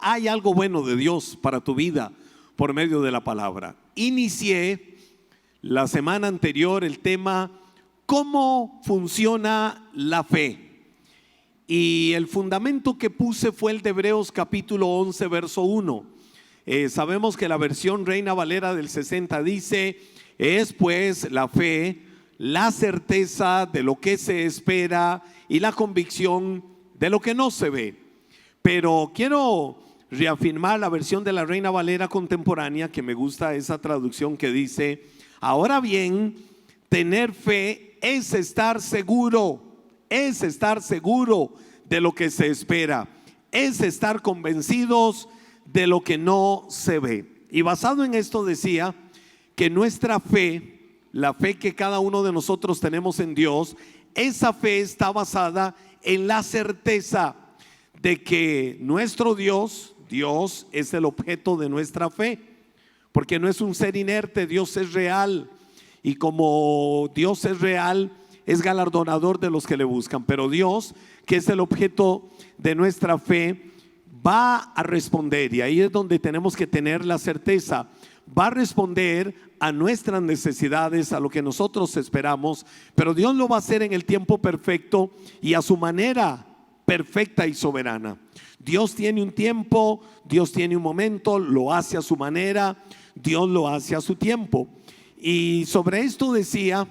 hay algo bueno de Dios para tu vida por medio de la palabra. Inicié la semana anterior el tema ¿cómo funciona la fe? Y el fundamento que puse fue el de Hebreos capítulo 11 verso 1. Sabemos que la versión Reina Valera del 60 dice: es pues la fe la certeza de lo que se espera y la convicción de lo que no se ve. Pero quiero reafirmar la versión de la Reina Valera contemporánea, que me gusta esa traducción que dice: ahora bien, tener fe es estar seguro de lo que se espera, es estar convencidos de lo que no se ve. Y basado en esto decía que nuestra fe, la fe que cada uno de nosotros tenemos en Dios, esa fe está basada en la certeza de que nuestro Dios es el objeto de nuestra fe, porque no es un ser inerte, Dios es real, y como Dios es real, es galardonador de los que le buscan. Pero Dios, que es el objeto de nuestra fe, va a responder, y ahí es donde tenemos que tener la certeza. Va a responder a nuestras necesidades, a lo que nosotros esperamos, pero Dios lo va a hacer en el tiempo perfecto y a su manera perfecta y soberana. Dios tiene un tiempo, Dios tiene un momento, lo hace a su manera, Dios lo hace a su tiempo. Y sobre esto decía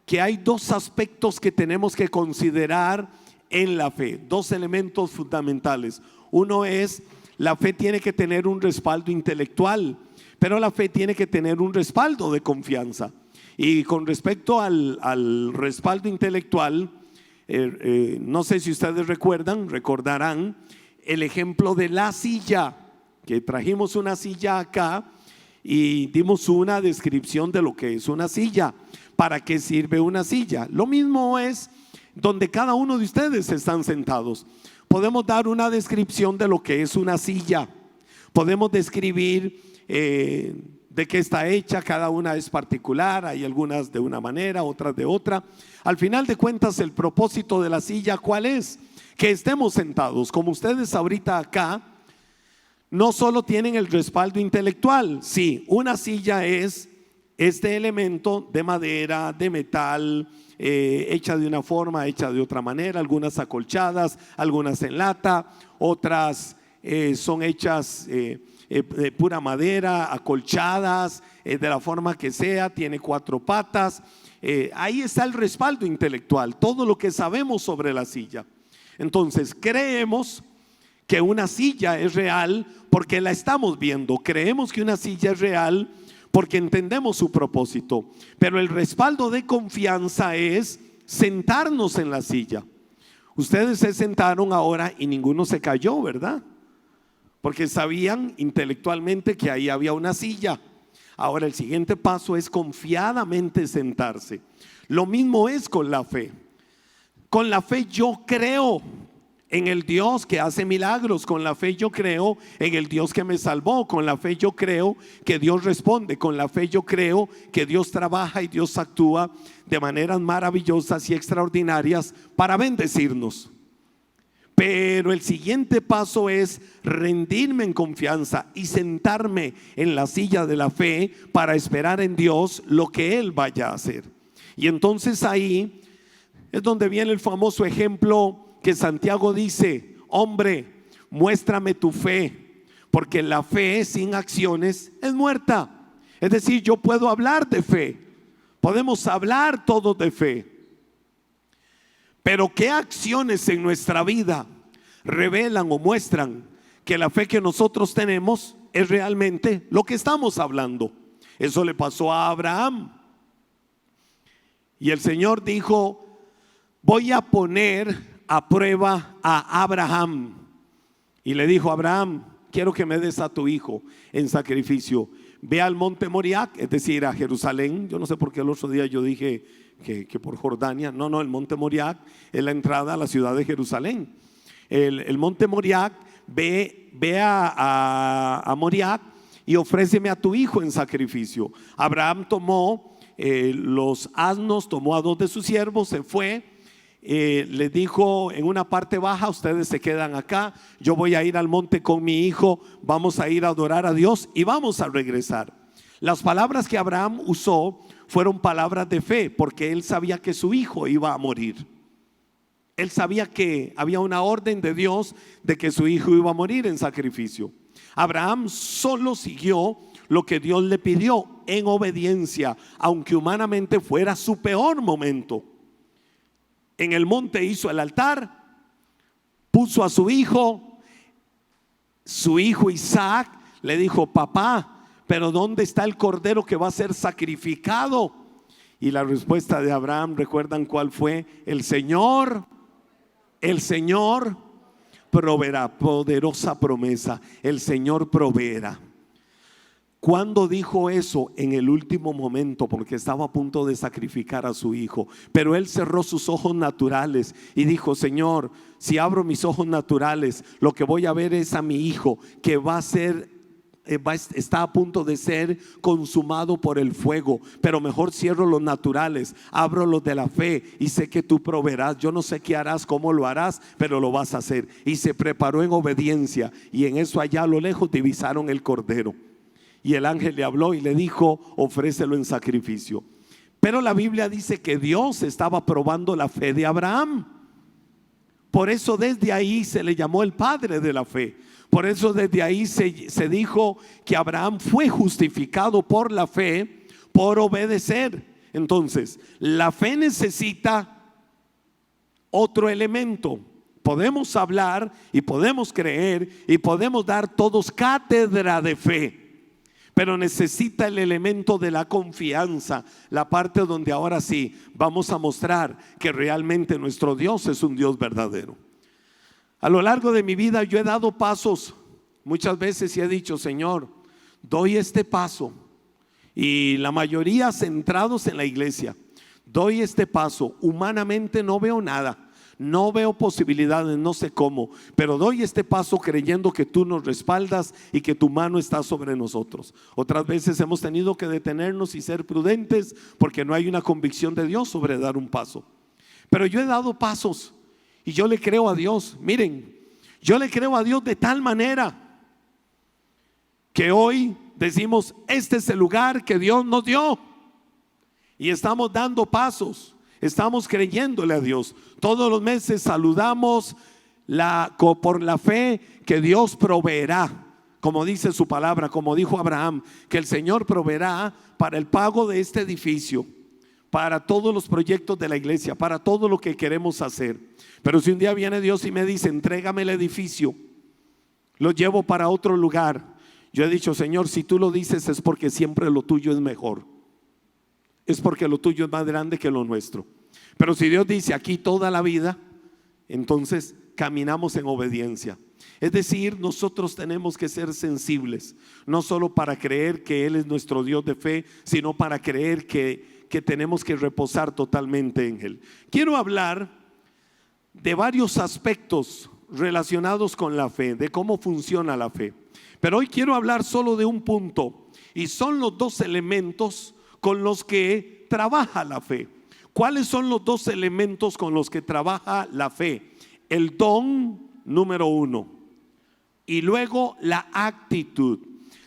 que hay dos aspectos que tenemos que considerar en la fe, dos elementos fundamentales. Uno es, la fe tiene que tener un respaldo intelectual, pero la fe tiene que tener un respaldo de confianza. Y con respecto al respaldo intelectual, no sé si ustedes recordarán el ejemplo de la silla, que trajimos una silla acá y dimos una descripción de lo que es una silla, para qué sirve una silla. Lo mismo es donde cada uno de ustedes están sentados. Podemos dar una descripción de lo que es una silla, podemos describir de qué está hecha, cada una es particular, hay algunas de una manera, otras de otra. Al final de cuentas, el propósito de la silla, ¿cuál es? Que estemos sentados. Como ustedes ahorita acá, no solo tienen el respaldo intelectual. Sí, una silla es este elemento de madera, de metal, hecha de una forma, hecha de otra manera, algunas acolchadas, algunas en lata, otras son hechas de pura madera, acolchadas, de la forma que sea, tiene 4 patas. Ahí está el respaldo intelectual, todo lo que sabemos sobre la silla. Entonces creemos que una silla es real porque la estamos viendo, creemos que una silla es real porque entendemos su propósito, pero el respaldo de confianza es sentarnos en la silla. Ustedes se sentaron ahora y ninguno se cayó, ¿verdad? Porque sabían intelectualmente que ahí había una silla. Ahora el siguiente paso es confiadamente sentarse. Lo mismo es con la fe. Con la fe yo creo en el Dios que hace milagros. Con la fe yo creo en el Dios que me salvó. Con la fe yo creo que Dios responde. Con la fe yo creo que Dios trabaja y Dios actúa de maneras maravillosas y extraordinarias para bendecirnos. Pero el siguiente paso es rendirme en confianza y sentarme en la silla de la fe para esperar en Dios lo que Él vaya a hacer. Y entonces ahí es donde viene el famoso ejemplo que Santiago dice: hombre, muéstrame tu fe, porque la fe sin acciones es muerta. Es decir, yo puedo hablar de fe, podemos hablar todos de fe, pero ¿qué acciones en nuestra vida revelan o muestran que la fe que nosotros tenemos es realmente lo que estamos hablando? Eso le pasó a Abraham. Y el Señor dijo: voy a poner a prueba a Abraham. Y le dijo: Abraham, quiero que me des a tu hijo en sacrificio. Ve al monte Moriah, es decir, a Jerusalén. Yo no sé por qué el otro día yo dije que por Jordania. No, el monte Moriah es la entrada a la ciudad de Jerusalén. El monte Moriah, ve a Moriah y ofréceme a tu hijo en sacrificio. Abraham tomó los asnos, tomó a 2 de sus siervos, se fue les dijo en una parte baja: ustedes se quedan acá, yo voy a ir al monte con mi hijo, vamos a ir a adorar a Dios y vamos a regresar. Las palabras que Abraham usó fueron palabras de fe, porque él sabía que su hijo iba a morir. Él sabía que había una orden de Dios de que su hijo iba a morir en sacrificio. Abraham solo siguió lo que Dios le pidió en obediencia, aunque humanamente fuera su peor momento. En el monte hizo el altar, puso a su hijo Isaac. Le dijo: papá, pero ¿dónde está el cordero que va a ser sacrificado? Y la respuesta de Abraham, ¿recuerdan cuál fue? El Señor proveerá. Poderosa promesa: el Señor proveerá. ¿Cuándo dijo eso? En el último momento, porque estaba a punto de sacrificar a su hijo. Pero él cerró sus ojos naturales y dijo: Señor, si abro mis ojos naturales, lo que voy a ver es a mi hijo que está a punto de ser consumado por el fuego. Pero mejor cierro los naturales, abro los de la fe, y sé que tú proveerás. Yo no sé qué harás, cómo lo harás, pero lo vas a hacer. Y se preparó en obediencia, y en eso allá a lo lejos divisaron el cordero. Y el ángel le habló y le dijo: ofrécelo en sacrificio. Pero la Biblia dice que Dios estaba probando la fe de Abraham. Por eso desde ahí se le llamó el padre de la fe. Por eso desde ahí se dijo que Abraham fue justificado por la fe, por obedecer. Entonces, la fe necesita otro elemento. Podemos hablar y podemos creer y podemos dar todos cátedra de fe, pero necesita el elemento de la confianza, la parte donde ahora sí vamos a mostrar que realmente nuestro Dios es un Dios verdadero. A lo largo de mi vida yo he dado pasos muchas veces y he dicho: Señor, doy este paso, y la mayoría centrados en la iglesia. Doy este paso, humanamente no veo nada, no veo posibilidades, no sé cómo, pero doy este paso creyendo que tú nos respaldas y que tu mano está sobre nosotros. Otras veces hemos tenido que detenernos y ser prudentes porque no hay una convicción de Dios sobre dar un paso. Pero yo he dado pasos y yo le creo a Dios. Miren, yo le creo a Dios de tal manera que hoy decimos: este es el lugar que Dios nos dio, y estamos dando pasos. Estamos creyéndole a Dios. Todos los meses saludamos por la fe que Dios proveerá, como dice su palabra, como dijo Abraham, que el Señor proveerá para el pago de este edificio, para todos los proyectos de la iglesia, para todo lo que queremos hacer. Pero si un día viene Dios y me dice: entrégame el edificio, lo llevo para otro lugar, yo he dicho: Señor, si tú lo dices es porque siempre lo tuyo es mejor, es porque lo tuyo es más grande que lo nuestro. Pero si Dios dice aquí toda la vida, entonces caminamos en obediencia. Es decir, nosotros tenemos que ser sensibles, no solo para creer que Él es nuestro Dios de fe, sino para creer que tenemos que reposar totalmente en Él. Quiero hablar de varios aspectos relacionados con la fe, de cómo funciona la fe. Pero hoy quiero hablar solo de un punto, y son los dos elementos con los que trabaja la fe. ¿Cuáles son los dos elementos con los que trabaja la fe? El don, número uno, y luego la actitud.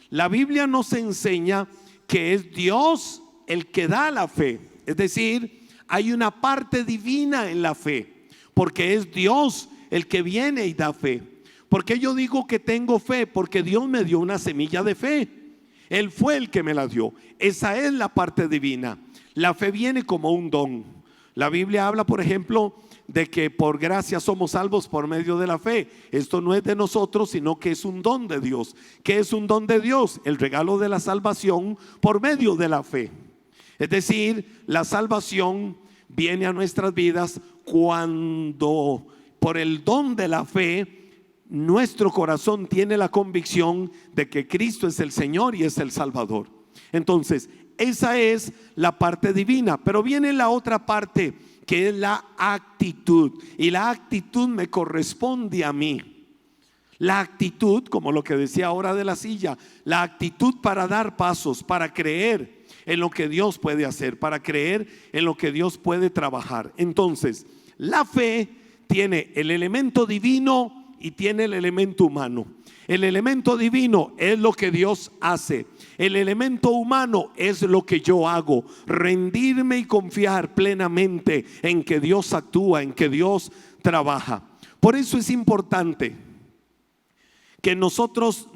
La Biblia nos enseña que es Dios el que da la fe. Es decir, hay una parte divina en la fe, porque es Dios el que viene y da fe. ¿Por qué yo digo que tengo fe? Porque Dios me dio una semilla de fe. Él fue el que me la dio. Esa es la parte divina. La fe viene como un don. La Biblia habla, por ejemplo, de que por gracia somos salvos por medio de la fe. Esto no es de nosotros, sino que es un don de Dios. ¿Qué es un don de Dios? El regalo de la salvación por medio de la fe. Es decir, la salvación viene a nuestras vidas cuando por el don de la fe nuestro corazón tiene la convicción de que Cristo es el Señor y es el Salvador. Entonces, esa es la parte divina. Pero viene la otra parte, que es la actitud. Y la actitud me corresponde a mí. La actitud, como lo que decía ahora de la silla, la actitud para dar pasos, para creer en lo que Dios puede hacer, para creer en lo que Dios puede trabajar. Entonces, La fe tiene el elemento divino y tiene el elemento humano. El elemento divino es lo que Dios hace. El elemento humano es lo que yo hago. Rendirme y confiar plenamente en que Dios actúa, en que Dios trabaja. Por eso es importante que nosotros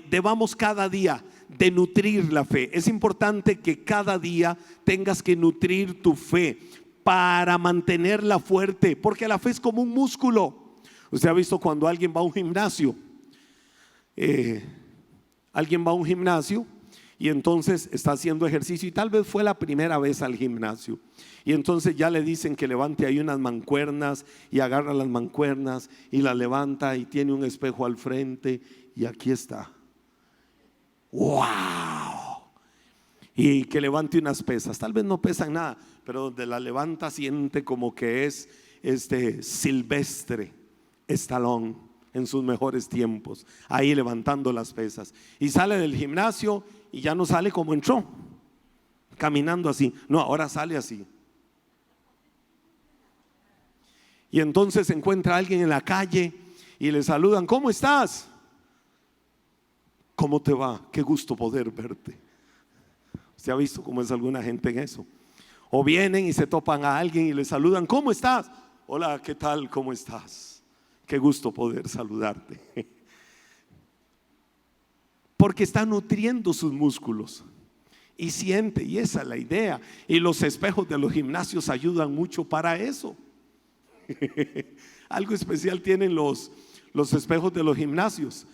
debamos cada día de nutrir la fe. Es importante que cada día tengas que nutrir tu fe para mantenerla fuerte, porque la fe es como un músculo. Usted ha visto cuando alguien va a un gimnasio, y entonces está haciendo ejercicio y tal vez fue la primera vez al gimnasio, y entonces ya le dicen que levante ahí unas mancuernas y agarra las mancuernas y las levanta y tiene un espejo al frente y aquí está. ¡Wow! Y que levante unas pesas, tal vez no pesan nada, pero donde la levanta siente como que es Silvestre Stallone en sus mejores tiempos, ahí levantando las pesas. Y sale del gimnasio y ya no sale como entró, caminando así. No, ahora sale así. Y entonces encuentra a alguien en la calle y le saludan: ¿cómo estás? ¿Cómo te va? Qué gusto poder verte. ¿Usted ha visto cómo es alguna gente en eso? O vienen y se topan a alguien y le saludan: ¿cómo estás? Hola, ¿qué tal? ¿Cómo estás? Qué gusto poder saludarte. Porque está nutriendo sus músculos y siente, y esa es la idea. Y los espejos de los gimnasios ayudan mucho para eso. Algo especial tienen los espejos de los gimnasios.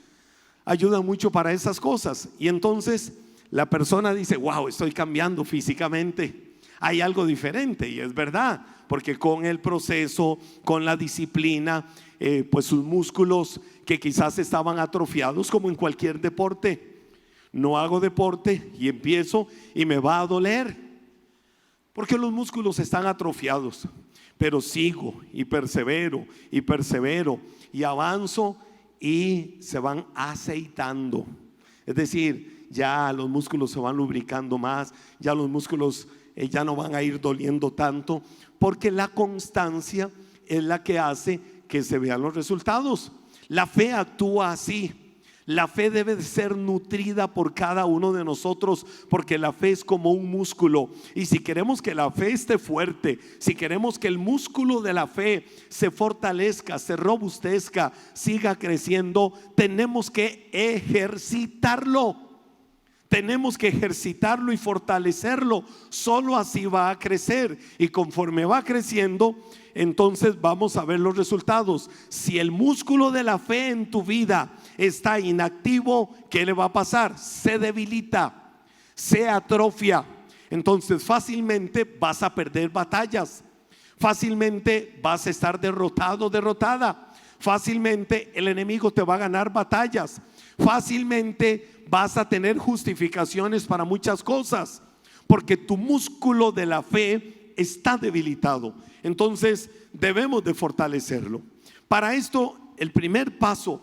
Ayudan mucho para esas cosas. Y entonces la persona dice: wow, estoy cambiando físicamente. Hay algo diferente, y es verdad, porque con el proceso, con la disciplina, pues sus músculos que quizás estaban atrofiados, como en cualquier deporte. No hago deporte y empiezo y me va a doler, porque los músculos están atrofiados, pero sigo y persevero y avanzo y se van aceitando. Es decir, ya los músculos se van lubricando más, ya los músculos ya no van a ir doliendo tanto, porque la constancia es la que hace que se vean los resultados. La fe actúa así. La fe debe de ser nutrida por cada uno de nosotros, porque la fe es como un músculo. Y si queremos que la fe esté fuerte, si queremos que el músculo de la fe se fortalezca, se robustezca, siga creciendo, tenemos que ejercitarlo. Tenemos que ejercitarlo y fortalecerlo. Solo así va a crecer. Y conforme va creciendo, entonces vamos a ver los resultados. Si el músculo de la fe en tu vida está inactivo, ¿qué le va a pasar? Se debilita, se atrofia. Entonces fácilmente vas a perder batallas. Fácilmente vas a estar derrotado, derrotada. Fácilmente el enemigo te va a ganar batallas. Fácilmente vas a tener justificaciones para muchas cosas, porque tu músculo de la fe está debilitado. Entonces debemos de fortalecerlo. Para esto, el primer paso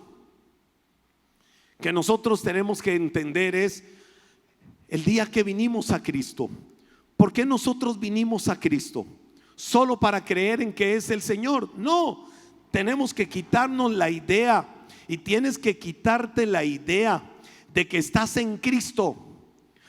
que nosotros tenemos que entender es el día que vinimos a Cristo. ¿Por qué nosotros vinimos a Cristo? ¿Solo para creer en que es el Señor? No, tenemos que quitarnos la idea, y tienes que quitarte la idea de que estás en Cristo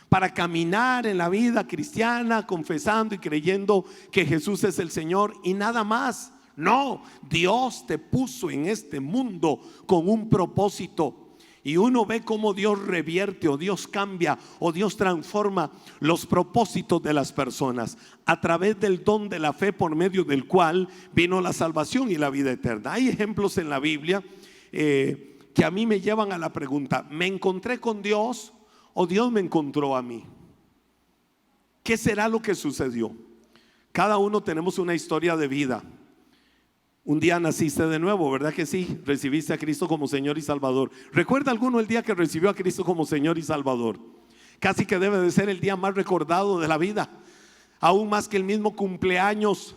para caminar en la vida cristiana, confesando y creyendo que Jesús es el Señor y nada más. No, Dios te puso en este mundo con un propósito. Y uno ve cómo Dios revierte, o Dios cambia, o Dios transforma los propósitos de las personas a través del don de la fe, por medio del cual vino la salvación y la vida eterna. Hay ejemplos en la Biblia que a mí me llevan a la pregunta: ¿me encontré con Dios o Dios me encontró a mí? ¿Qué será lo que sucedió? Cada uno tenemos una historia de vida. Un día naciste de nuevo, ¿verdad que sí? Recibiste a Cristo como Señor y Salvador. ¿Recuerda alguno el día que recibió a Cristo como Señor y Salvador? Casi que debe de ser el día más recordado de la vida, aún más que el mismo cumpleaños,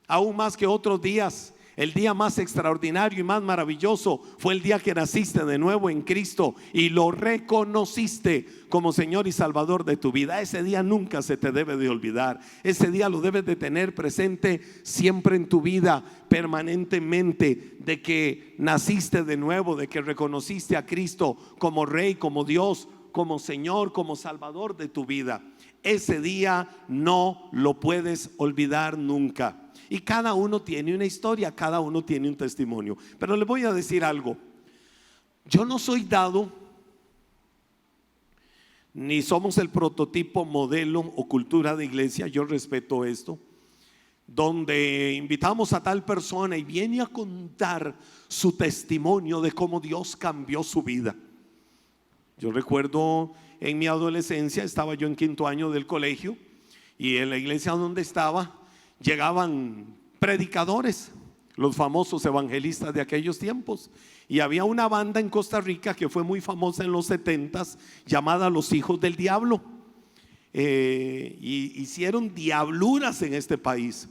aún más que otros días. El día más extraordinario y más maravilloso fue el día que naciste de nuevo en Cristo y lo reconociste como Señor y Salvador de tu vida. Ese día nunca se te debe de olvidar. Ese día lo debes de tener presente siempre en tu vida, permanentemente, de que naciste de nuevo, de que reconociste a Cristo como Rey, como Dios, como Señor, como Salvador de tu vida. Ese día no lo puedes olvidar nunca. Y cada uno tiene una historia, cada uno tiene un testimonio. Pero les voy a decir algo. Yo no soy dado, ni somos el prototipo, modelo o cultura de iglesia. Yo respeto esto, donde invitamos a tal persona y viene a contar su testimonio de cómo Dios cambió su vida. Yo recuerdo en mi adolescencia, estaba yo en quinto año del colegio, y en la iglesia donde estaba llegaban predicadores, los famosos evangelistas de aquellos tiempos, y había una banda en Costa Rica que fue muy famosa en los 70s, llamada Los Hijos del Diablo. Y hicieron diabluras en este país.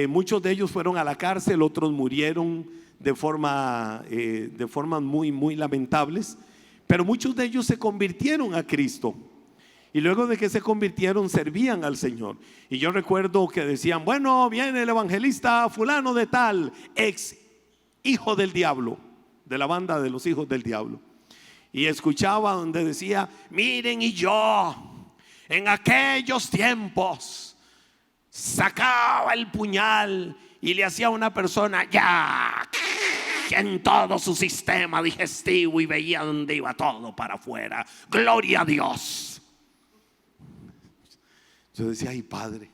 Muchos de ellos fueron a la cárcel, otros murieron de formas muy lamentables, pero muchos de ellos se convirtieron a Cristo. Y luego de que se convirtieron, servían al Señor. Y yo recuerdo que decían: bueno, viene el evangelista fulano de tal, ex hijo del diablo, de la banda de Los Hijos del Diablo. Y escuchaba donde decía: miren, y yo en aquellos tiempos sacaba el puñal y le hacía a una persona ya en todo su sistema digestivo, y veía donde iba todo para afuera. Gloria a Dios. Yo decía: ay, Padre.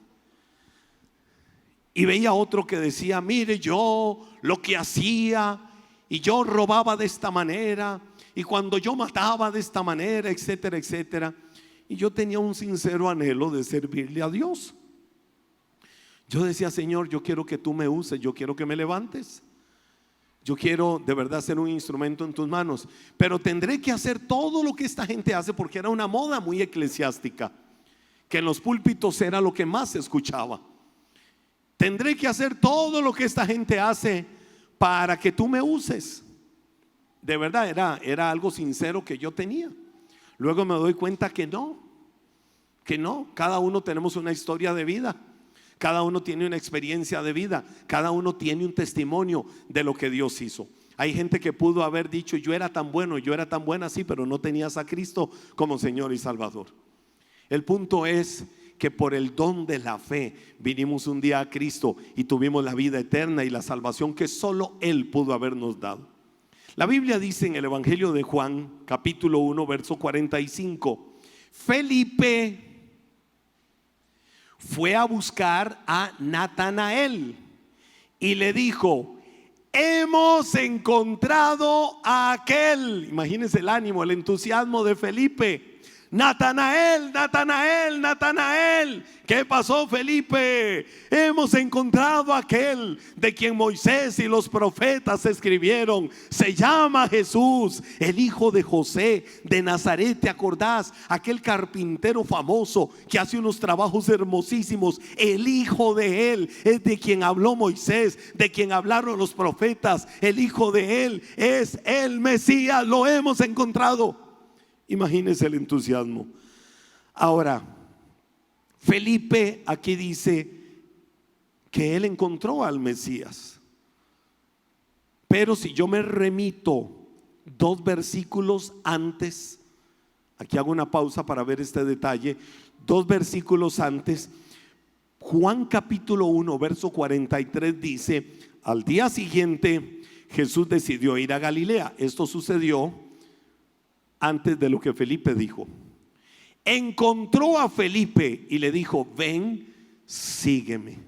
Y veía otro que decía: mire, yo lo que hacía, y yo robaba de esta manera, y cuando yo mataba de esta manera, etcétera, etcétera. Y yo tenía un sincero anhelo de servirle a Dios. Yo decía: Señor, yo quiero que tú me uses, yo quiero que me levantes, yo quiero de verdad ser un instrumento en tus manos, pero tendré que hacer todo lo que esta gente hace, porque era una moda muy eclesiástica, que en los púlpitos era lo que más se escuchaba. Tendré que hacer todo lo que esta gente hace para que tú me uses. De verdad era algo sincero que yo tenía. Luego me doy cuenta que no. Cada uno tenemos una historia de vida, cada uno tiene una experiencia de vida, cada uno tiene un testimonio de lo que Dios hizo. Hay gente que pudo haber dicho: yo era tan bueno, yo era tan buena, sí, pero no tenías a Cristo como Señor y Salvador. El punto es que por el don de la fe vinimos un día a Cristo y tuvimos la vida eterna y la salvación que solo Él pudo habernos dado. La Biblia dice en el Evangelio de Juan, capítulo 1, verso 45: Felipe fue a buscar a Natanael y le dijo: hemos encontrado a aquel. Imagínense el ánimo, el entusiasmo de Felipe. Natanael, Natanael, Natanael. ¿Qué pasó, Felipe? Hemos encontrado a aquel de quien Moisés y los profetas escribieron. Se llama Jesús, el hijo de José de Nazaret. ¿Te acordás? Aquel carpintero famoso que hace unos trabajos hermosísimos. El hijo de él es de quien habló Moisés, de quien hablaron los profetas. El hijo de él es el Mesías. Lo hemos encontrado. Imagínense el entusiasmo. Ahora, Felipe aquí dice que él encontró al Mesías. Pero si yo me remito 2 versículos antes, aquí hago una pausa para ver este detalle. 2 versículos antes, Juan capítulo 1, verso 43 dice: al día siguiente Jesús decidió ir a Galilea. Esto sucedió antes de lo que Felipe dijo. Encontró a Felipe y le dijo: ven, sígueme.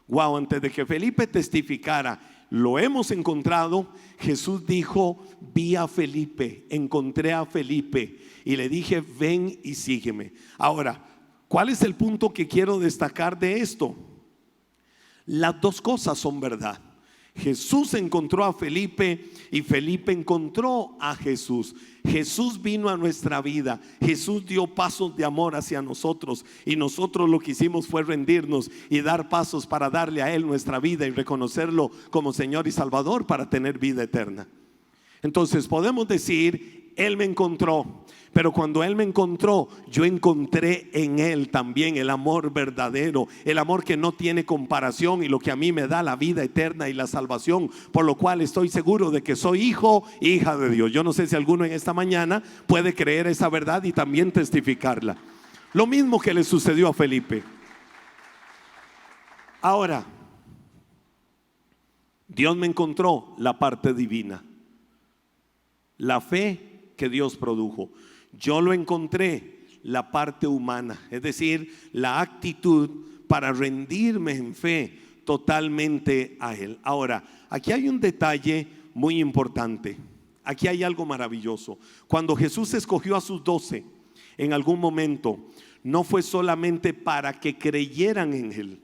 Wow, antes de que Felipe testificara: lo hemos encontrado, Jesús dijo: vi a Felipe, encontré a Felipe y le dije: ven y sígueme. Ahora, ¿cuál es el punto que quiero destacar de esto? Las dos cosas son verdad. Jesús encontró a Felipe y Felipe encontró a Jesús. Jesús vino a nuestra vida. Jesús dio pasos de amor hacia nosotros y nosotros lo que hicimos fue rendirnos y dar pasos para darle a Él nuestra vida y reconocerlo como Señor y Salvador para tener vida eterna. Entonces podemos decir, Él me encontró. Pero cuando Él me encontró, yo encontré en Él también el amor verdadero, el amor que no tiene comparación y lo que a mí me da la vida eterna y la salvación, por lo cual estoy seguro de que soy hijo, hija de Dios. Yo no sé si alguno en esta mañana puede creer esa verdad y también testificarla. Lo mismo que le sucedió a Felipe. Ahora, Dios me encontró la parte divina, la fe que Dios produjo. Yo lo encontré la parte humana, es decir, la actitud para rendirme en fe totalmente a Él. Ahora, aquí hay un detalle muy importante. Aquí hay algo maravilloso. Cuando Jesús escogió a sus 12 en algún momento, no fue solamente para que creyeran en Él.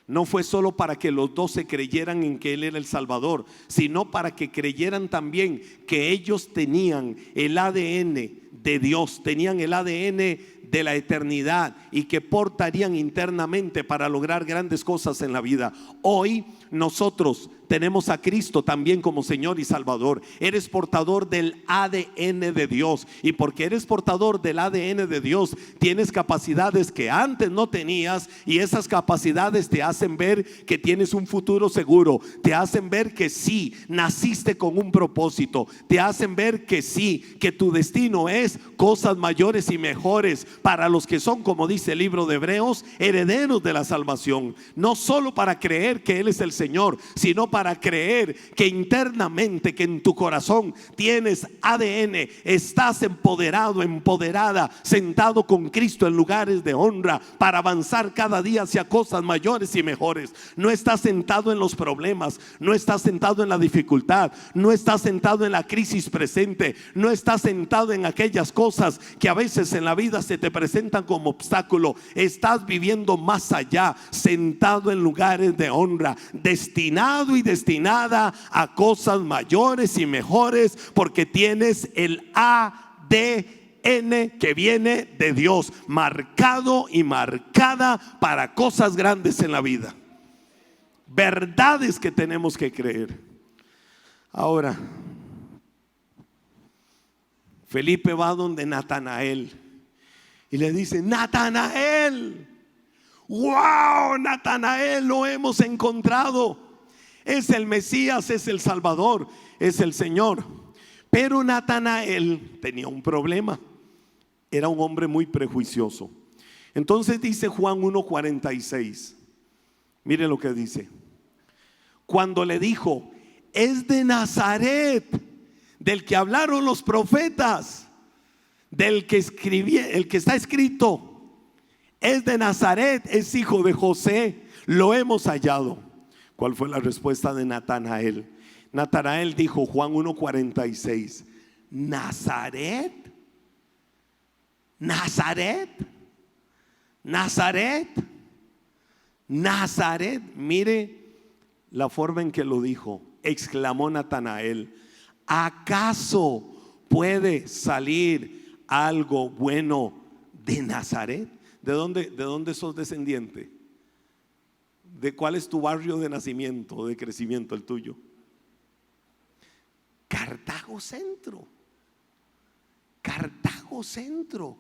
No fue solo para que los 12 creyeran en que Él era el Salvador, sino para que creyeran también que ellos tenían el ADN de Dios, tenían el ADN de la eternidad y que portarían internamente para lograr grandes cosas en la vida. Hoy nosotros tenemos a Cristo también como Señor y Salvador. Eres portador del ADN de Dios, y porque eres portador del ADN de Dios, tienes capacidades que antes no tenías, y esas capacidades te hacen ver que tienes un futuro seguro, te hacen ver que sí, naciste con un propósito, te hacen ver que sí, que tu destino es cosas mayores y mejores para los que son, como dice el libro de Hebreos, herederos de la salvación. No solo para creer que Él es el Señor, sino para creer que internamente, que en tu corazón tienes ADN, estás empoderado, empoderada, sentado con Cristo en lugares de honra para avanzar cada día hacia cosas mayores y mejores. No estás sentado en los problemas, no estás sentado en la dificultad, no estás sentado en la crisis presente, no estás sentado en aquellas cosas que a veces en la vida se te presentan como obstáculo. Estás viviendo más allá, sentado en lugares de honra, destinado y destinada a cosas mayores y mejores, porque tienes el ADN que viene de Dios, marcado y marcada para cosas grandes en la vida. Verdades que tenemos que creer. Ahora, Felipe va donde Natanael y le dice: Natanael, wow, Natanael, lo hemos encontrado. Es el Mesías, es el Salvador, es el Señor. Pero Natanael tenía un problema. Era un hombre muy prejuicioso. Entonces dice Juan 1:46. Mire lo que dice. Cuando le dijo: es de Nazaret, del que hablaron los profetas, del que escribía, el que está escrito, es de Nazaret, es hijo de José, lo hemos hallado. ¿Cuál fue la respuesta de Natanael? Natanael dijo, Juan 1:46, Nazaret, Nazaret, Nazaret, Nazaret. Mire la forma en que lo dijo. Exclamó Natanael: ¿acaso puede salir algo bueno de Nazaret? ¿De dónde sos descendiente? ¿De cuál es tu barrio de nacimiento, de crecimiento, el tuyo? Cartago Centro. Cartago Centro.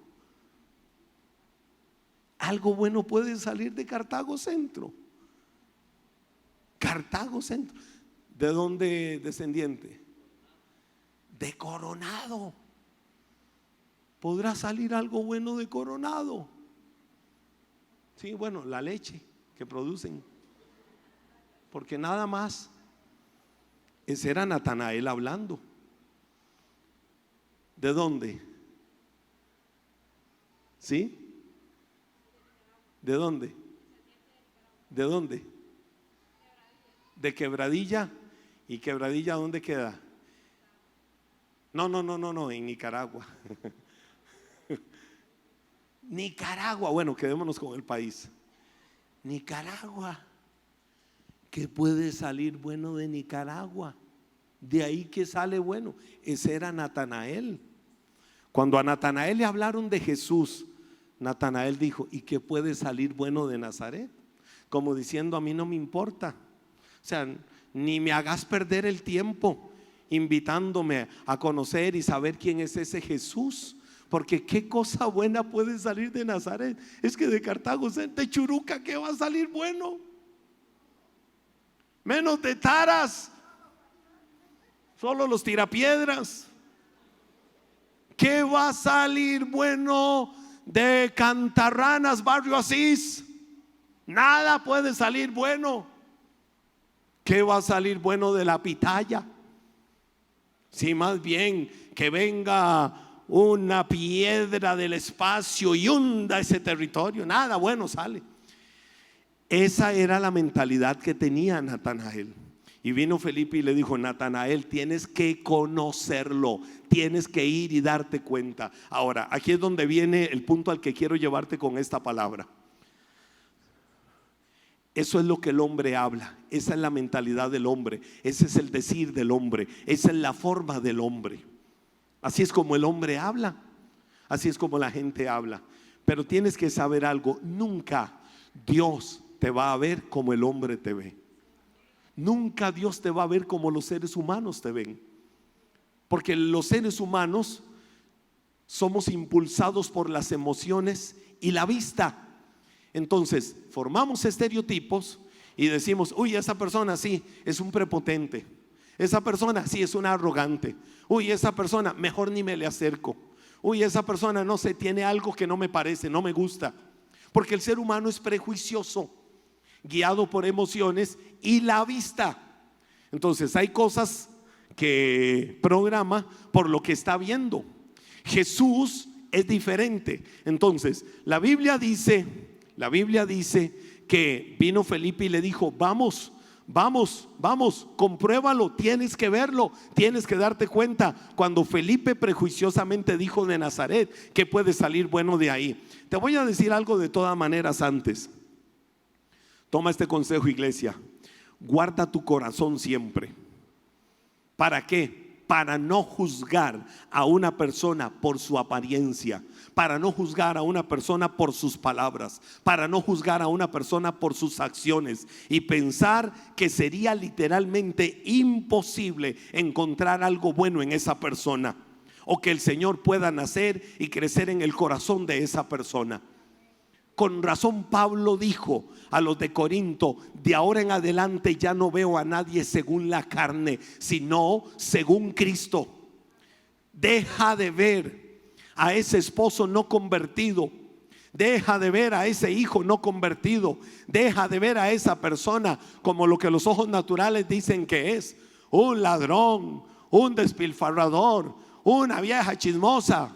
Algo bueno puede salir de Cartago Centro. Cartago Centro. ¿De dónde descendiente? De Coronado. ¿Podrá salir algo bueno de Coronado? Sí, bueno, la leche que producen. Porque nada más. Ese era Natanael hablando. ¿De dónde? ¿Sí? ¿De dónde? ¿De dónde? De Quebradilla. ¿Y Quebradilla dónde queda? No, en Nicaragua. Nicaragua, bueno, quedémonos con el país. Nicaragua. ¿qué puede salir bueno de Nicaragua? De ahí que sale bueno. Ese era Natanael. Cuando a Natanael le hablaron de Jesús, Natanael dijo: ¿y qué puede salir bueno de Nazaret? Como diciendo: a mí no me importa. O sea, ni me hagas perder el tiempo invitándome a conocer y saber quién es ese Jesús, porque qué cosa buena puede salir de Nazaret. Es que de Cartago, de Churuca, ¿qué va a salir bueno? Menos de Taras, solo los tirapiedras. ¿Qué va a salir bueno de Cantarranas, Barrio Asís? Nada puede salir bueno. ¿Qué va a salir bueno de La Pitaya? Si más bien que venga una piedra del espacio y hunda ese territorio, nada bueno sale. Esa era la mentalidad que tenía Natanael. Y vino Felipe y le dijo: Natanael, tienes que conocerlo, tienes que ir y darte cuenta. Ahora, aquí es donde viene el punto al que quiero llevarte con esta palabra. Eso es lo que el hombre habla, esa es la mentalidad del hombre, ese es el decir del hombre, esa es la forma del hombre. Así es como el hombre habla, así es como la gente habla. Pero tienes que saber algo: nunca Dios te va a ver como el hombre te ve. Nunca Dios te va a ver como los seres humanos te ven. Porque los seres humanos somos impulsados por las emociones y la vista. Entonces formamos estereotipos y decimos: uy, esa persona sí es un prepotente, esa persona sí es un arrogante, uy, esa persona mejor ni me le acerco, uy, esa persona no sé, tiene algo que no me parece, no me gusta. Porque el ser humano es prejuicioso, guiado por emociones y la vista. Entonces hay cosas que programa por lo que está viendo. Jesús es diferente. Entonces la Biblia dice que vino Felipe y le dijo: vamos, compruébalo, tienes que verlo, tienes que darte cuenta. Cuando Felipe prejuiciosamente dijo de Nazaret, ¿qué puede salir bueno de ahí? Te voy a decir algo de todas maneras antes. Toma este consejo, iglesia: guarda tu corazón siempre. ¿Para qué? Para no juzgar a una persona por su apariencia, para no juzgar a una persona por sus palabras, para no juzgar a una persona por sus acciones y pensar que sería literalmente imposible encontrar algo bueno en esa persona, o que el Señor pueda nacer y crecer en el corazón de esa persona. Con razón Pablo dijo a los de Corinto: de ahora en adelante ya no veo a nadie según la carne, sino según Cristo. Deja de ver a ese esposo no convertido, deja de ver a ese hijo no convertido, deja de ver a esa persona como lo que los ojos naturales dicen que es: un ladrón, un despilfarrador, una vieja chismosa,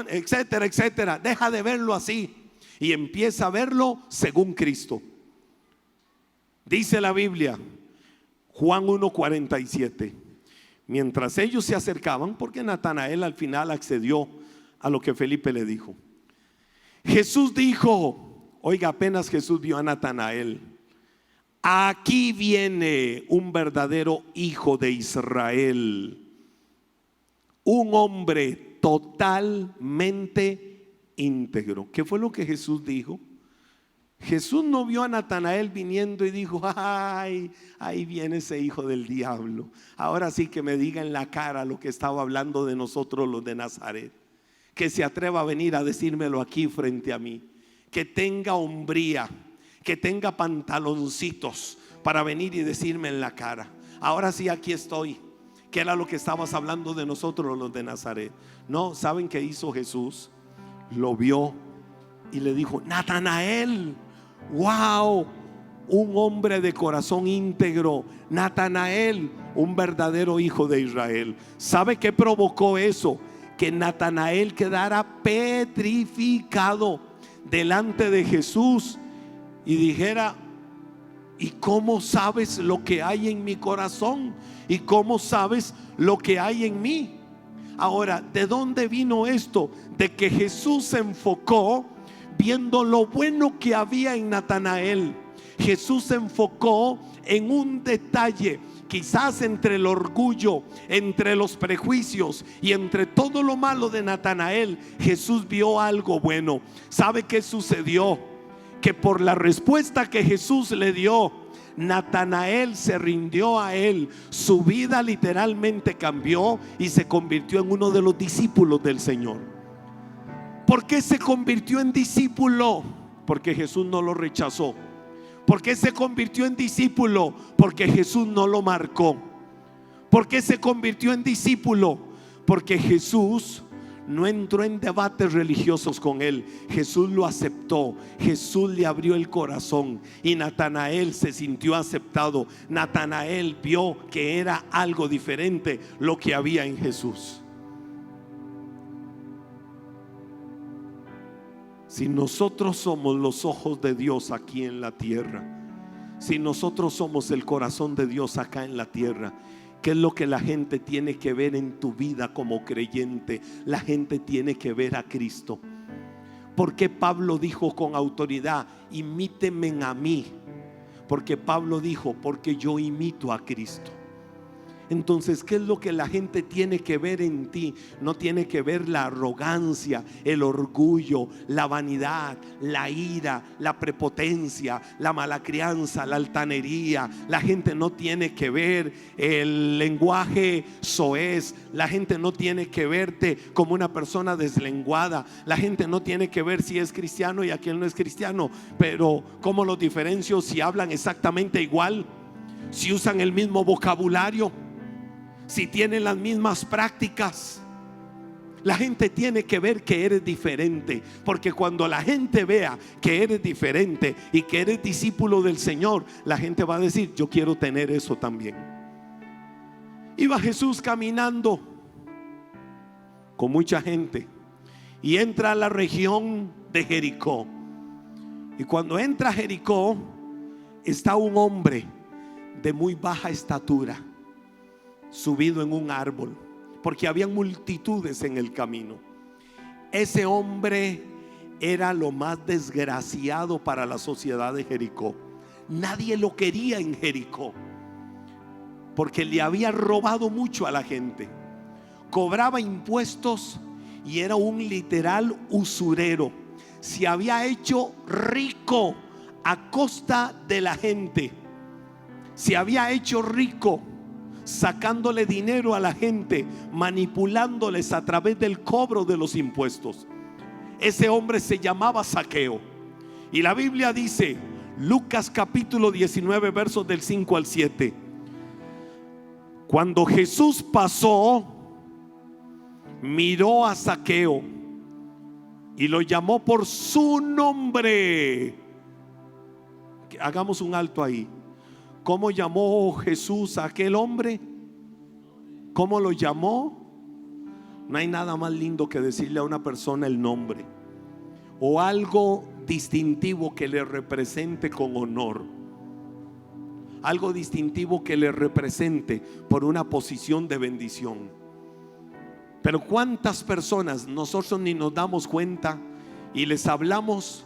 etcétera, etcétera. Deja de verlo así y empieza a verlo según Cristo. Dice la Biblia, Juan 1:47, mientras ellos se acercaban, porque Natanael al final accedió a lo que Felipe le dijo, Jesús dijo, oiga, apenas Jesús vio a Natanael: aquí viene un verdadero hijo de Israel, un hombre totalmente íntegro. ¿Qué fue lo que Jesús dijo? Jesús no vio a Natanael viniendo y dijo: ay, ahí viene ese hijo del diablo, ahora sí que me diga en la cara lo que estaba hablando de nosotros los de Nazaret, que se atreva a venir a decírmelo aquí frente a mí, que tenga hombría, que tenga pantaloncitos para venir y decirme en la cara: ahora sí, aquí estoy. Que era lo que estabas hablando de nosotros los de Nazaret. No, ¿saben qué hizo Jesús? Lo vio y le dijo: Natanael, wow, un hombre de corazón íntegro, Natanael, un verdadero hijo de Israel. ¿Sabe qué provocó eso? Que Natanael quedara petrificado delante de Jesús y dijera: ¿y cómo sabes lo que hay en mi corazón? ¿Y cómo sabes lo que hay en mí? Ahora, ¿de dónde vino esto? De que Jesús se enfocó viendo lo bueno que había en Natanael. Jesús se enfocó en un detalle. Quizás entre el orgullo, entre los prejuicios y entre todo lo malo de Natanael, Jesús vio algo bueno. ¿Sabe qué sucedió? Que por la respuesta que Jesús le dio, Natanael se rindió a él. Su vida literalmente cambió y se convirtió en uno de los discípulos del Señor. ¿Por qué se convirtió en discípulo? Porque Jesús no lo rechazó. ¿Por qué se convirtió en discípulo? Porque Jesús no lo marcó. ¿Por qué se convirtió en discípulo? Porque Jesús no entró en debates religiosos con él. Jesús lo aceptó. Jesús le abrió el corazón y Natanael se sintió aceptado. Natanael vio que era algo diferente lo que había en Jesús. Si nosotros somos los ojos de Dios aquí en la tierra, si nosotros somos el corazón de Dios acá en la tierra, ¿qué es lo que la gente tiene que ver en tu vida como creyente? La gente tiene que ver a Cristo. ¿Por qué Pablo dijo con autoridad: imítenme a mí? Porque Pablo dijo: porque yo imito a Cristo. Entonces, ¿qué es lo que la gente tiene que ver en ti? No tiene que ver la arrogancia, el orgullo, la vanidad, la ira, la prepotencia, la mala crianza, la altanería. La gente no tiene que ver el lenguaje soez. La gente no tiene que verte como una persona deslenguada. La gente no tiene que ver si es cristiano y aquel no es cristiano. Pero ¿cómo los diferencio si hablan exactamente igual? Si usan el mismo vocabulario, si tienen las mismas prácticas. La gente tiene que ver que eres diferente, porque cuando la gente vea que eres diferente y que eres discípulo del Señor, la gente va a decir: yo quiero tener eso también. Iba Jesús caminando con mucha gente y entra a la región de Jericó. Y cuando entra a Jericó, está un hombre de muy baja estatura, subido en un árbol, porque había multitudes en el camino. Ese hombre era lo más desgraciado para la sociedad de Jericó. Nadie lo quería en Jericó, porque le había robado mucho a la gente. Cobraba impuestos y era un literal usurero. Se había hecho rico a costa de la gente. Se había hecho rico sacándole dinero a la gente, manipulándoles a través del cobro de los impuestos. Ese hombre se llamaba Zaqueo. Y la Biblia dice, Lucas capítulo 19 versos del 5 al 7: cuando Jesús pasó, miró a Zaqueo y lo llamó por su nombre. Hagamos un alto ahí. ¿Cómo llamó Jesús a aquel hombre? ¿Cómo lo llamó? No hay nada más lindo que decirle a una persona el nombre o algo distintivo que le represente con honor, algo distintivo que le represente por una posición de bendición. Pero ¿cuántas personas nosotros ni nos damos cuenta y les hablamos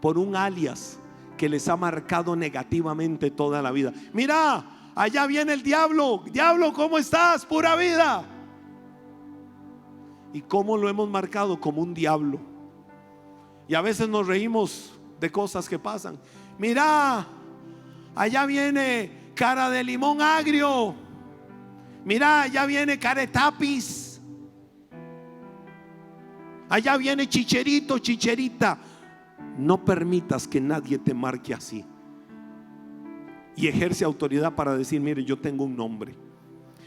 por un alias que les ha marcado negativamente toda la vida? Mira, allá viene el diablo. Diablo, ¿cómo estás? Pura vida. ¿Y cómo lo hemos marcado? Como un diablo. Y a veces nos reímos de cosas que pasan. Mira, allá viene cara de limón agrio. Mira, allá viene cara de tapiz. Allá viene chicherito, chicherita. No permitas que nadie te marque así. Y ejerce autoridad para decir: mire, yo tengo un nombre.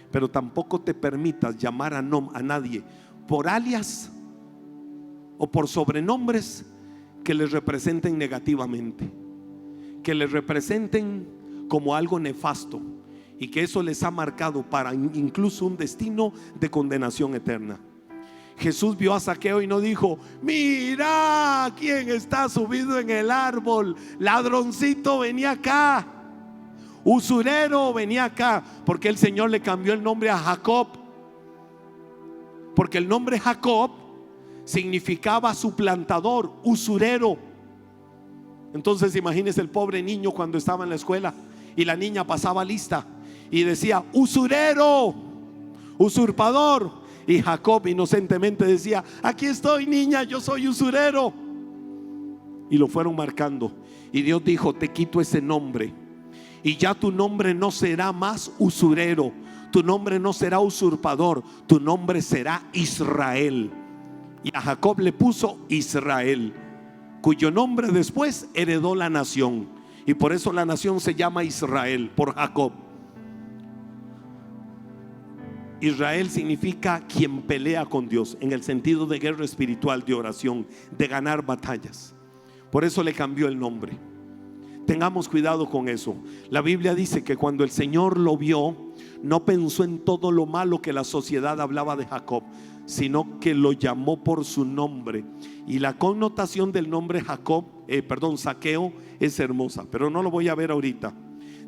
Pero tampoco te permitas llamar a nadie por alias o por sobrenombres que les representen negativamente, que les representen como algo nefasto, y que eso les ha marcado para incluso un destino de condenación eterna. Jesús vio a Zaqueo y no dijo: mira quién está subido en el árbol, ladroncito, venía acá, usurero, venía acá. Porque el Señor le cambió el nombre a Jacob, porque el nombre Jacob significaba suplantador, usurero. Entonces imagínese el pobre niño cuando estaba en la escuela y la niña pasaba lista y decía: usurero, usurpador. Y Jacob inocentemente decía: aquí estoy, niña, yo soy usurero. Y lo fueron marcando. Y Dios dijo: te quito ese nombre. Y ya tu nombre no será más usurero, tu nombre no será usurpador, tu nombre será Israel. Y a Jacob le puso Israel, cuyo nombre después heredó la nación. Y por eso la nación se llama Israel, por Jacob. Israel significa quien pelea con Dios, en el sentido de guerra espiritual, de oración, de ganar batallas. Por eso le cambió el nombre. Tengamos cuidado con eso. La Biblia dice que cuando el Señor lo vio, no pensó en todo lo malo que la sociedad hablaba de Jacob, sino que lo llamó por su nombre. Y la connotación del nombre Zaqueo es hermosa, pero no lo voy a ver ahorita.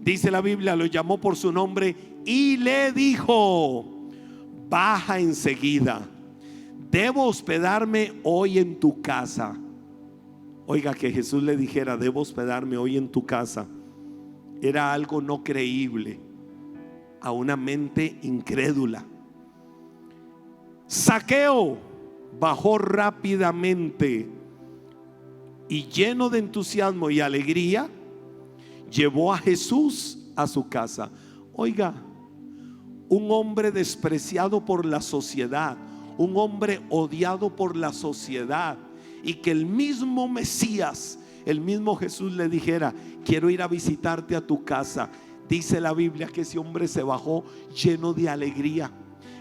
Dice la Biblia: lo llamó por su nombre y le dijo: baja enseguida, debo hospedarme hoy en tu casa. Oiga, que Jesús le dijera: debo hospedarme hoy en tu casa, era algo no creíble a una mente incrédula. Zaqueo bajó rápidamente y, lleno de entusiasmo y alegría, llevó a Jesús a su casa. Oiga, un hombre despreciado por la sociedad, un hombre odiado por la sociedad, y que el mismo Mesías, el mismo Jesús le dijera: quiero ir a visitarte a tu casa. Dice la Biblia que ese hombre se bajó lleno de alegría.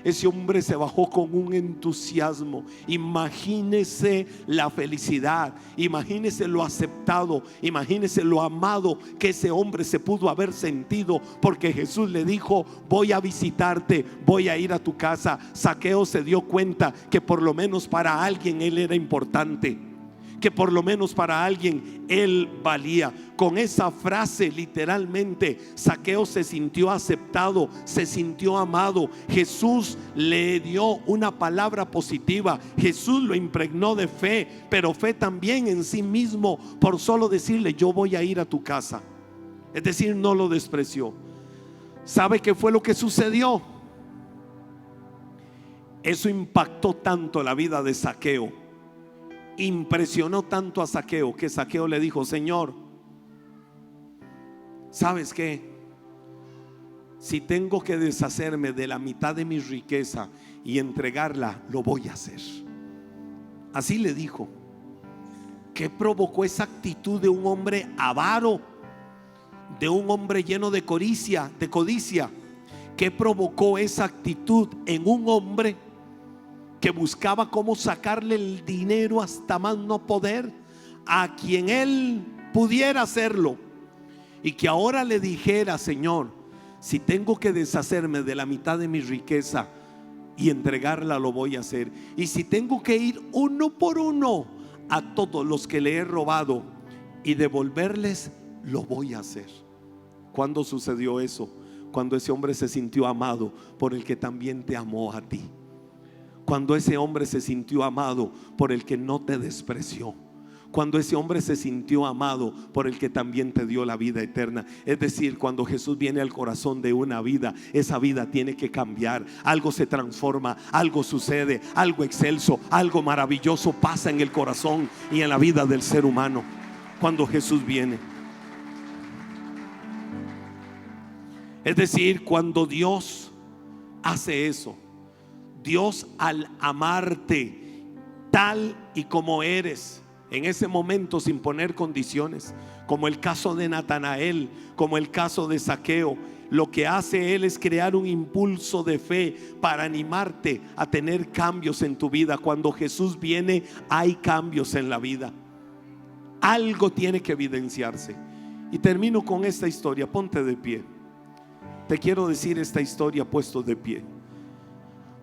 Ese hombre se bajó con un entusiasmo. Imagínese la felicidad, imagínese lo aceptado, imagínese lo amado que ese hombre se pudo haber sentido, porque Jesús le dijo: voy a visitarte, voy a ir a tu casa. Zaqueo se dio cuenta que por lo menos para alguien él era importante, que por lo menos para alguien él valía. Con esa frase, literalmente, Zaqueo se sintió aceptado, se sintió amado. Jesús le dio una palabra positiva, Jesús lo impregnó de fe, pero fe también en sí mismo, por solo decirle: yo voy a ir a tu casa. Es decir, no lo despreció. ¿Sabe qué fue lo que sucedió? Eso impactó tanto la vida de Zaqueo, impresionó tanto a Zaqueo, que Zaqueo le dijo: Señor, ¿sabes qué? Si tengo que deshacerme de la mitad de mi riqueza y entregarla, lo voy a hacer. Así le dijo. ¿Qué provocó esa actitud de un hombre avaro, de un hombre lleno de codicia? ¿Qué provocó esa actitud en un hombre que buscaba cómo sacarle el dinero hasta más no poder a quien él pudiera hacerlo? Y que ahora le dijera: Señor, si tengo que deshacerme de la mitad de mi riqueza y entregarla, lo voy a hacer. Y si tengo que ir uno por uno a todos los que le he robado y devolverles, lo voy a hacer. ¿Cuándo sucedió eso? Cuando ese hombre se sintió amado por el que también te amó a ti. Cuando ese hombre se sintió amado por el que no te despreció. Cuando ese hombre se sintió amado por el que también te dio la vida eterna. Es decir, cuando Jesús viene al corazón de una vida, esa vida tiene que cambiar. Algo se transforma, algo sucede, algo excelso, algo maravilloso pasa en el corazón y en la vida del ser humano cuando Jesús viene. Es decir, cuando Dios hace eso, Dios, al amarte tal y como eres, en ese momento, sin poner condiciones, como el caso de Natanael, como el caso de Zaqueo, lo que hace Él es crear un impulso de fe para animarte a tener cambios en tu vida. Cuando Jesús viene, hay cambios en la vida. Algo tiene que evidenciarse. Y termino con esta historia. Ponte de pie. Te quiero decir esta historia puesto de pie,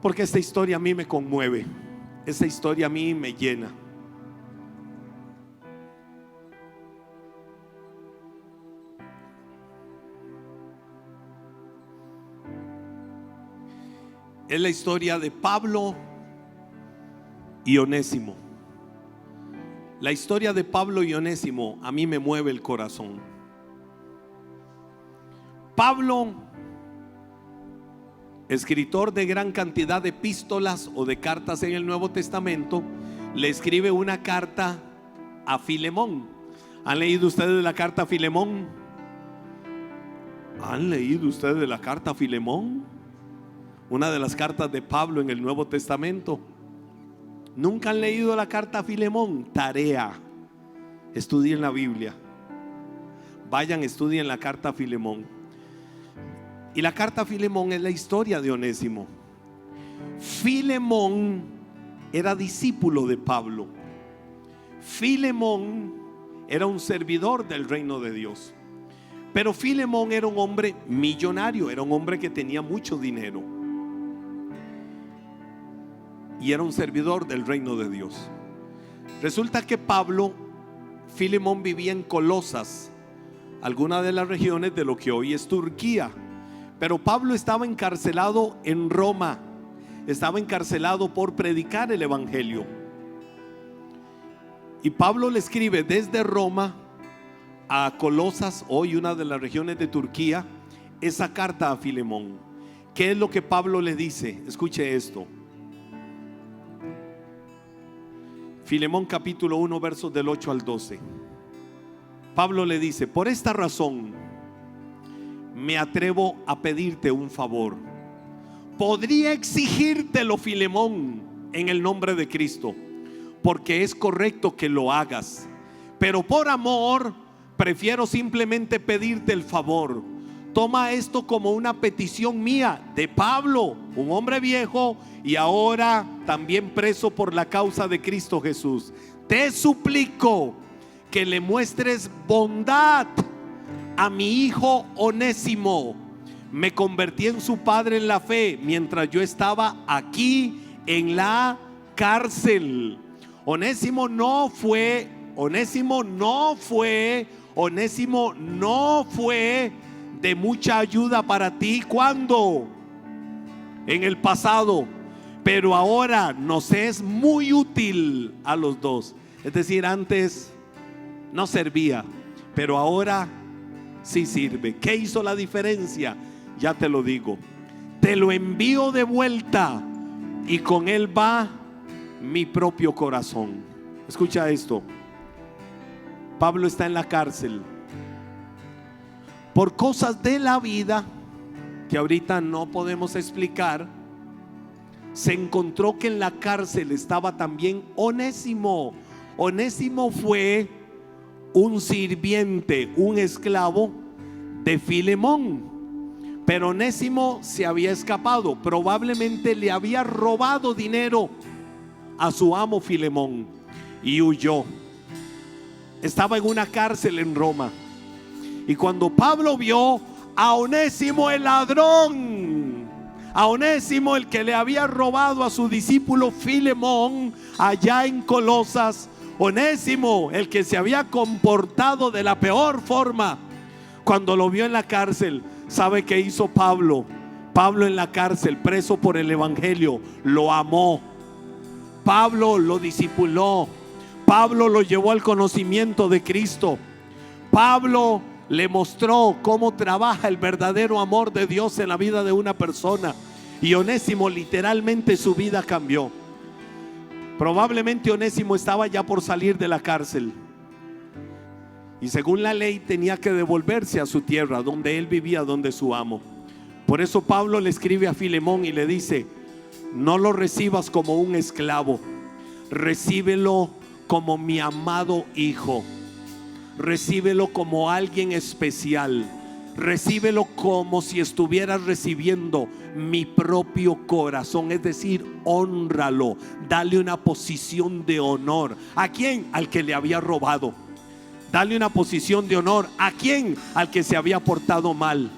porque esta historia a mí me conmueve. Esta historia a mí me llena. Es la historia de Pablo y Onésimo. La historia de Pablo y Onésimo a mí me mueve el corazón. Pablo, escritor de gran cantidad de epístolas o de cartas en el Nuevo Testamento, le escribe una carta a Filemón. ¿Han leído ustedes la carta a Filemón? ¿Han leído ustedes la carta a Filemón? Una de las cartas de Pablo en el Nuevo Testamento. ¿Nunca han leído la carta a Filemón? Tarea: estudien la Biblia. Vayan, estudien la carta a Filemón. Y la carta a Filemón es la historia de Onésimo. Filemón era discípulo de Pablo. Filemón era un servidor del reino de Dios. Pero Filemón era un hombre millonario, era un hombre que tenía mucho dinero y era un servidor del reino de Dios. Resulta que Filemón vivía en Colosas, alguna de las regiones de lo que hoy es Turquía. Pero Pablo estaba encarcelado en Roma, estaba encarcelado por predicar el evangelio. Y Pablo le escribe desde Roma a Colosas, hoy una de las regiones de Turquía, esa carta a Filemón. ¿Qué es lo que Pablo le dice? Escuche esto. Filemón capítulo 1 versos del 8 al 12. Pablo le dice: por esta razón me atrevo a pedirte un favor. Podría exigírtelo, Filemón, en el nombre de Cristo, porque es correcto que lo hagas, pero por amor prefiero simplemente pedirte el favor. Toma esto como una petición mía, de Pablo, un hombre viejo y ahora también preso por la causa de Cristo Jesús. Te suplico que le muestres bondad a mi hijo Onésimo. Me convertí en su padre en la fe mientras yo estaba aquí en la cárcel. Onésimo no fue de mucha ayuda para ti. ¿Cuándo? En el pasado, pero ahora nos es muy útil a los dos. Es decir, antes no servía, pero ahora sí sirve. ¿Qué hizo la diferencia? Ya te lo digo. Te lo envío de vuelta y con él va mi propio corazón. Escucha esto. Pablo está en la cárcel por cosas de la vida que ahorita no podemos explicar. Se encontró que en la cárcel estaba también Onésimo. Onésimo fue un sirviente, un esclavo de Filemón. Pero Onésimo se había escapado. Probablemente le había robado dinero a su amo Filemón y huyó. Estaba en una cárcel en Roma. Y cuando Pablo vio a Onésimo el ladrón, a Onésimo el que le había robado a su discípulo Filemón allá en Colosas, Onésimo el que se había comportado de la peor forma, cuando lo vio en la cárcel, ¿sabe qué hizo Pablo? Pablo en la cárcel, preso por el evangelio, lo amó. Pablo lo discipuló. Pablo lo llevó al conocimiento de Cristo. Pablo le mostró cómo trabaja el verdadero amor de Dios en la vida de una persona. Y Onésimo, literalmente su vida cambió. Probablemente Onésimo estaba ya por salir de la cárcel y según la ley tenía que devolverse a su tierra, donde él vivía, donde su amo. Por eso Pablo le escribe a Filemón y le dice: no lo recibas como un esclavo, recíbelo como mi amado hijo. Recíbelo como alguien especial. Recíbelo como si estuvieras recibiendo mi propio corazón. Es decir, hónralo, dale una posición de honor. ¿A quién? Al que le había robado. Dale una posición de honor. ¿A quién? Al que se había portado mal.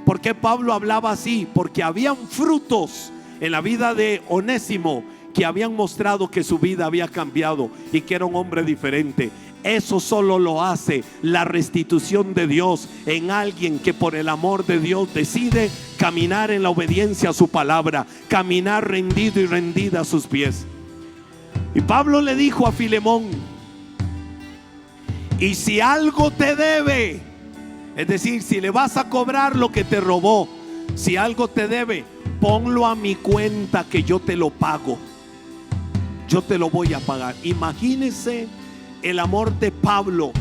¿Por qué Pablo hablaba así? Porque habían frutos en la vida de Onésimo que habían mostrado que su vida había cambiado y que era un hombre diferente. Eso solo lo hace la restitución de Dios en alguien que por el amor de Dios decide caminar en la obediencia a su palabra, caminar rendido y rendida a sus pies. Y Pablo le dijo a Filemón: Y si algo te debe, es decir, si le vas a cobrar lo que te robó, si algo te debe, ponlo a mi cuenta que yo te lo pago. Yo te lo voy a pagar. Imagínese el amor de Pablo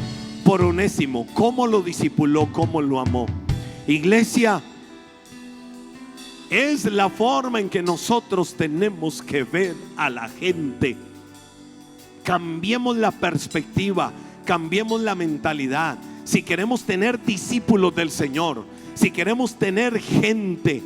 por Onésimo, cómo lo discipuló, cómo lo amó. Iglesia, es la forma en que nosotros tenemos que ver a la gente. Cambiemos la perspectiva, cambiemos la mentalidad. Si queremos tener discípulos del Señor, si queremos tener gente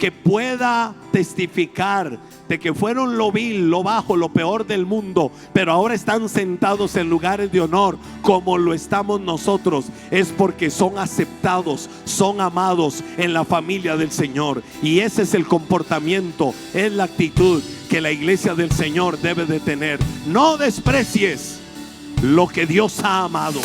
que pueda testificar de que fueron lo vil, lo bajo, lo peor del mundo, pero ahora están sentados en lugares de honor como lo estamos nosotros, es porque son aceptados, son amados en la familia del Señor. Y ese es el comportamiento, es la actitud que la iglesia del Señor debe de tener. No desprecies lo que Dios ha amado.